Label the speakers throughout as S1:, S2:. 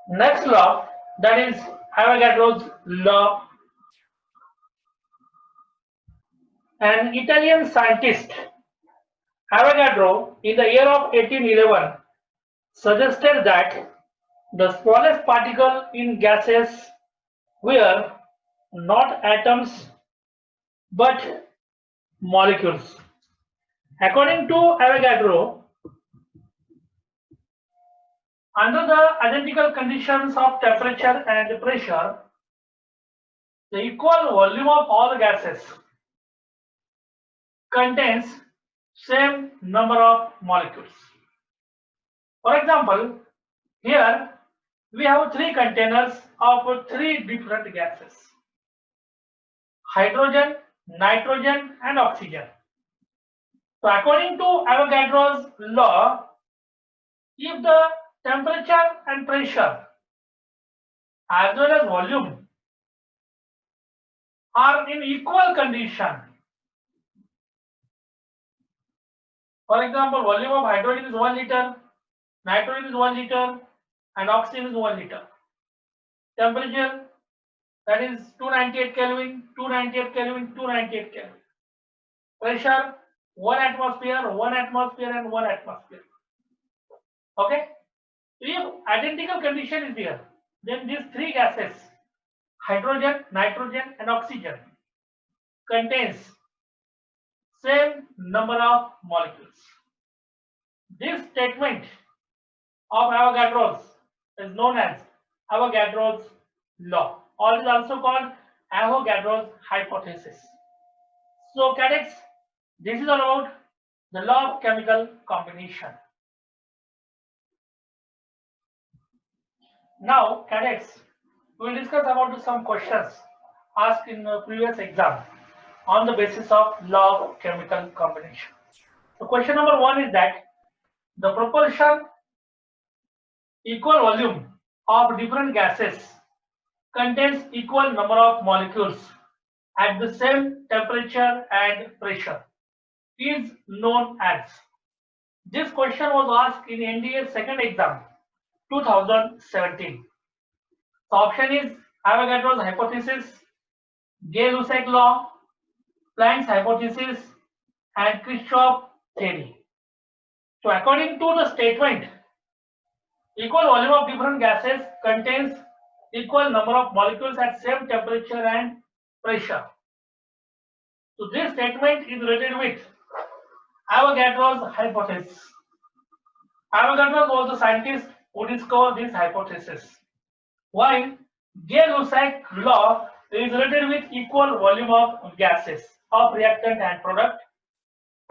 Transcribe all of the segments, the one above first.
S1: Next law, that is Avogadro's law. An Italian scientist, Avogadro, in the year of 1811, suggested that the smallest particle in gases were not atoms but molecules. According to Avogadro, under the identical conditions of temperature and pressure, the equal volume of all gases contains same number of molecules. For example, here we have three containers of three different gases: hydrogen, nitrogen, and oxygen. So according to Avogadro's law, if the temperature and pressure as well as volume are in equal condition, for example, volume of hydrogen is 1 liter, nitrogen is 1 liter, and oxygen is 1 liter. Temperature, that is 298 Kelvin, 298 Kelvin, 298 Kelvin. Pressure, 1 atmosphere, 1 atmosphere, and 1 atmosphere. Okay? If identical condition is there, then these three gases, hydrogen, nitrogen, and oxygen, contains same number of molecules. This statement of Avogadro's is known as Avogadro's law, or it is also called Avogadro's hypothesis. So cadets, this is all about the law of chemical combination. Now cadets, we will discuss about some questions asked in the previous exam on the basis of law of chemical combination. So question number 1 is that the proportion equal volume of different gases contains equal number of molecules at the same temperature and pressure is known as. This question was asked in NDA second exam 2017. The option is Avogadro's hypothesis, Gay-Lussac law, Planck's hypothesis, and Kirchhoff theory. So according to the statement, equal volume of different gases contains equal number of molecules at same temperature and pressure. So this statement is related with Avogadro's hypothesis. Avogadro was the scientist who discovered this hypothesis, while Gay-Lussac law is related with equal volume of gases of reactant and product.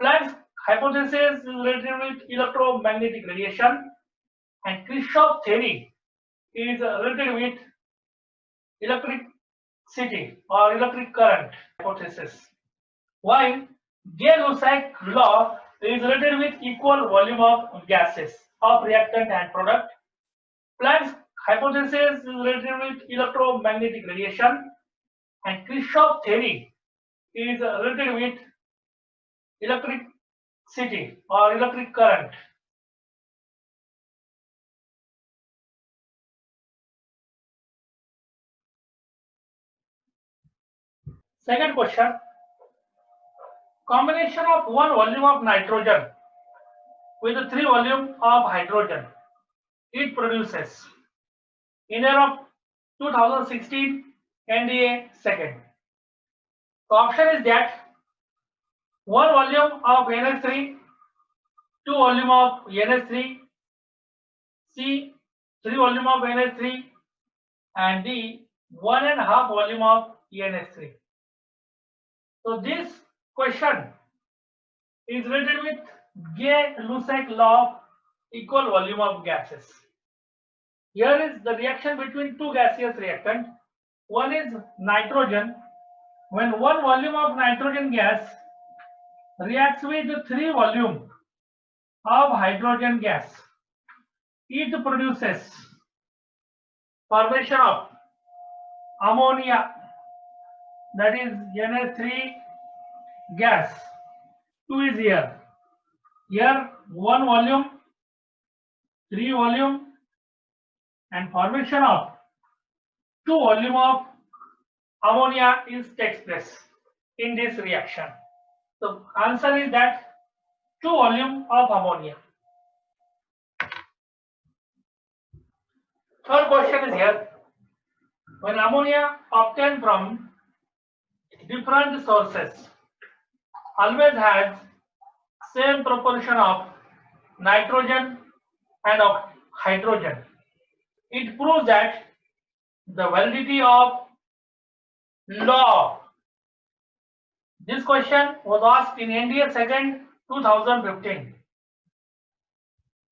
S1: Planck's hypothesis is related with electromagnetic radiation, and Kirchhoff theory is related with electricity or electric current hypothesis, while Gay-Lussac law is related with equal volume of gases of reactant and product. Planck's hypothesis is related with electromagnetic radiation, and Kirchhoff theory is related with electricity or electric current. Second question, combination of 1 volume of nitrogen with 3 volume of hydrogen, it produces in year of 2016 NDA second. The option is that 1 volume of NH3, 2 volume of NH3, C 3 volume of NH3, and D 1.5 volume of NH3. So this question is related with Gay-Lussac law of equal volume of gases. Here is the reaction between two gaseous reactant. One is nitrogen. When 1 volume of nitrogen gas reacts with 3 volume of hydrogen gas, it produces formation of ammonia, that is NH3 gas. 2 is here. Here 1 volume, 3 volume, and formation of 2 volume of ammonia takes place in this reaction. So answer is that 2 volume of ammonia. Third question is here. When ammonia obtained from different sources always has same proportion of nitrogen and of hydrogen, it proves that the validity of law. This question was asked in NDA 2nd 2015.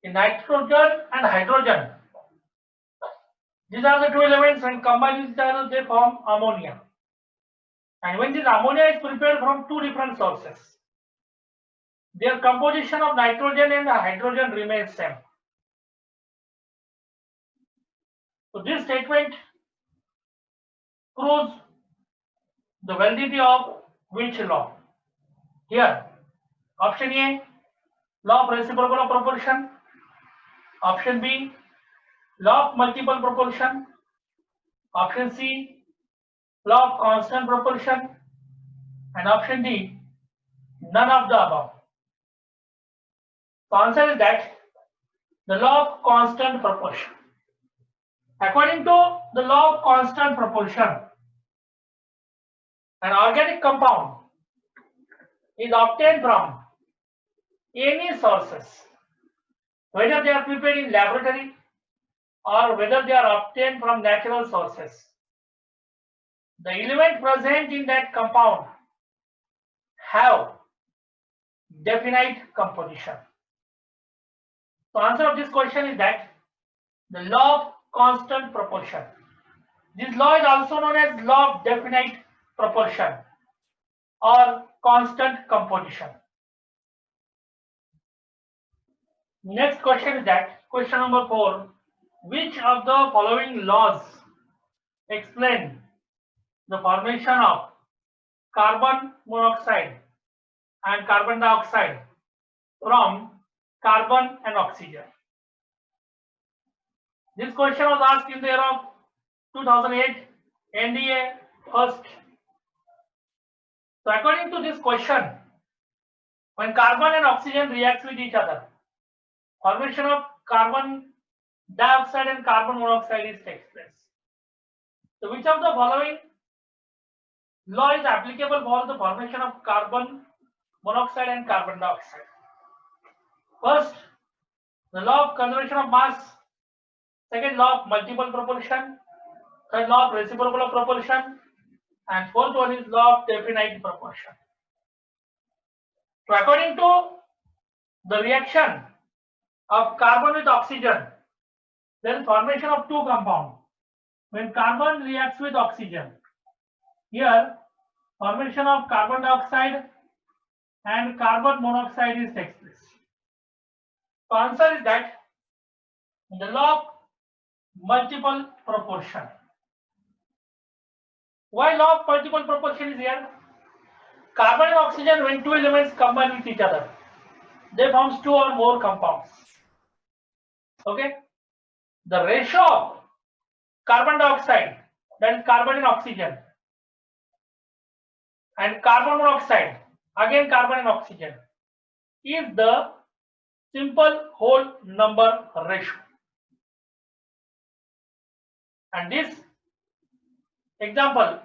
S1: In nitrogen and hydrogen, these are the 2 elements, when combined with each other they form ammonia. And when this ammonia is prepared from 2 different sources, their composition of nitrogen and hydrogen remains same. So this statement proves the validity of which law? Here, option A, law of reciprocal proportion. Option B, law of multiple proportion. Option C, law of constant proportion. And option D, none of the above. The answer is that the law of constant proportion. According to the law of constant proportion, an organic compound is obtained from any sources, whether they are prepared in laboratory or whether they are obtained from natural sources. The element present in that compound have definite composition. So answer of this question is that the law of constant proportion. This law is also known as law of definite proportion or constant composition. Next question is that question number 4. Which of the following laws explain the formation of carbon monoxide and carbon dioxide from carbon and oxygen? This question was asked in the year of 2008 NDA first. So according to this question, when carbon and oxygen react with each other, formation of carbon dioxide and carbon monoxide takes place. So which of the following law is applicable for the formation of carbon monoxide and carbon dioxide? First, the law of conservation of mass. Second, law of multiple proportion. Third, law of reciprocal proportion. And fourth one is law of definite proportion. So according to the reaction of carbon with oxygen, there is formation of 2 compounds. When carbon reacts with oxygen, here formation of carbon dioxide and carbon monoxide takes place. So answer is that the law of multiple proportion. Why law of multiple proportion is here? Carbon and oxygen, when 2 elements combine with each other, they form 2 or more compounds. Okay, the ratio of carbon dioxide, that is carbon and oxygen, and carbon monoxide, again carbon and oxygen, is the simple whole number ratio. And this example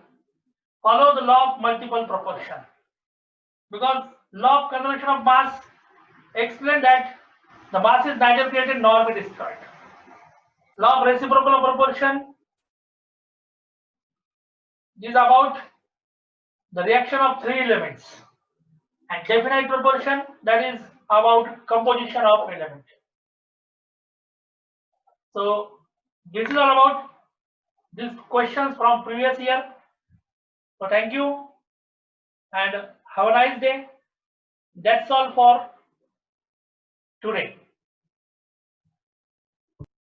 S1: follow the law of multiple proportion, because law of conservation of mass explain that the mass is neither created nor be destroyed. Law of reciprocal proportion is about the reaction of 3 elements, and definite proportion, that is about composition of element. So this is all about these questions from previous year. So thank you and have a nice day. That's all for today.